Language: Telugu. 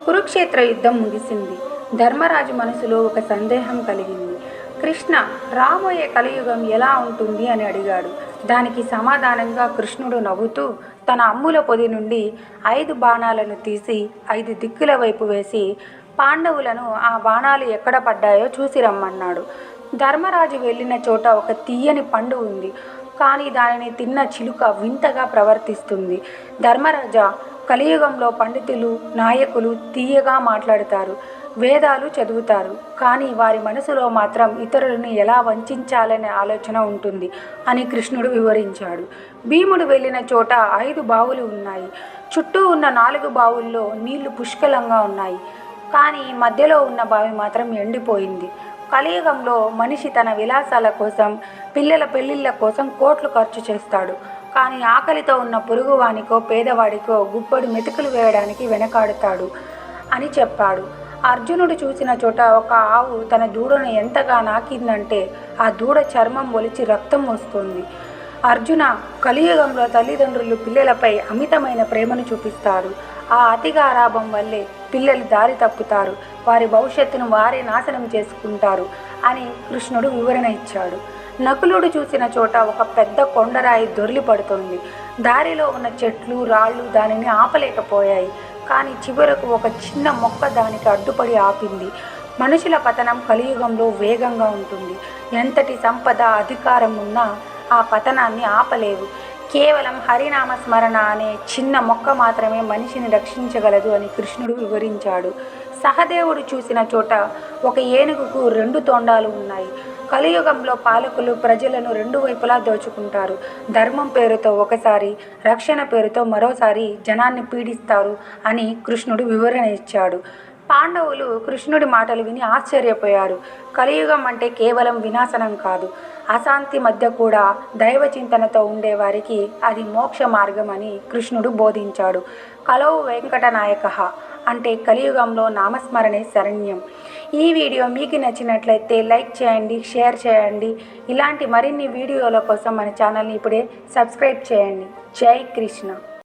కురుక్షేత్ర యుద్ధం ముగిసింది. ధర్మరాజు మనసులో ఒక సందేహం కలిగింది. కృష్ణ, రాబోయే కలియుగం ఎలా ఉంటుంది అని అడిగాడు. దానికి సమాధానంగా కృష్ణుడు నవ్వుతూ తన అమ్ముల పొది నుండి 5 బాణాలను తీసి 5 దిక్కుల వైపు వేసి పాండవులను ఆ బాణాలు ఎక్కడ పడ్డాయో చూసి రమ్మన్నాడు. ధర్మరాజు వెళ్ళిన చోట ఒక తీయని పండు ఉంది. కానీ దానిని తిన్న చిలుక వింతగా ప్రవర్తిస్తుంది. ధర్మరాజా, కలియుగంలో పండితులు, నాయకులు తీయగా మాట్లాడుతారు, వేదాలు చదువుతారు, కానీ వారి మనసులో మాత్రం ఇతరులను ఎలా వంచాలనే ఆలోచన ఉంటుంది అని కృష్ణుడు వివరించాడు. భీముడు వెళ్ళిన చోట 5 బావులు ఉన్నాయి. చుట్టూ ఉన్న 4 బావుల్లో నీళ్లు పుష్కలంగా ఉన్నాయి. కానీ మధ్యలో ఉన్న బావి మాత్రం ఎండిపోయింది. కలియుగంలో మనిషి తన విలాసాల కోసం, పిల్లల పెళ్లిళ్ళ కోసం కోట్లు ఖర్చు చేస్తాడు. కానీ ఆకలితో ఉన్న పొరుగువానికో పేదవాడికో గుప్పడి మెతుకులు వేయడానికి వెనకాడుతాడు అని చెప్పాడు. అర్జునుడు చూసిన చోట ఒక ఆవు తన దూడను ఎంతగా నాకిందంటే ఆ దూడ చర్మం ఒలిచి రక్తం వస్తుంది. అర్జున, కలియుగంలో తల్లిదండ్రులు పిల్లలపై అమితమైన ప్రేమను చూపిస్తారు. ఆ అతి గారాభం వల్లే పిల్లలు దారి తప్పుతారు, వారి భవిష్యత్తును వారే నాశనం చేసుకుంటారు అని కృష్ణుడు వివరణ ఇచ్చాడు. నకులుడు చూసిన చోట ఒక పెద్ద కొండరాయి దొర్లి పడుతుంది. దారిలో ఉన్న చెట్లు, రాళ్ళు దానిని ఆపలేకపోయాయి. కానీ చివరకు ఒక చిన్న మొక్క దానికి అడ్డుపడి ఆపింది. మనుషుల పతనం కలియుగంలో వేగంగా ఉంటుంది. ఎంతటి సంపద, అధికారం ఉన్నా ఆ పతనాన్ని ఆపలేవు. కేవలం హరినామ స్మరణ అనే చిన్న మొక్క మాత్రమే మనిషిని రక్షించగలదు అని కృష్ణుడు వివరించాడు. సహదేవుడు చూసిన చోట ఒక ఏనుగుకు 2 తొండాలు ఉన్నాయి. కలియుగంలో పాలకులు ప్రజలను 2 వైపులా దోచుకుంటారు. ధర్మం పేరుతో ఒకసారి, రక్షణ పేరుతో మరోసారి జనాన్ని పీడిస్తారు అని కృష్ణుడు వివరణ ఇచ్చాడు. పాండవులు కృష్ణుడి మాటలు విని ఆశ్చర్యపోయారు. కలియుగం అంటే కేవలం వినాశనం కాదు, అశాంతి మధ్య కూడా దైవ చింతనతో ఉండేవారికి అది మోక్ష మార్గం అని కృష్ణుడు బోధించాడు. కలౌ వెంకటనాయకః అంటే కలియుగంలో నామస్మరణే శరణ్యం. ఈ వీడియో మీకు నచ్చినట్లయితే లైక్ చేయండి, షేర్ చేయండి. ఇలాంటి మరిన్ని వీడియోల కోసం మన ఛానల్ని ఇప్పుడే సబ్స్క్రైబ్ చేయండి. జై కృష్ణ.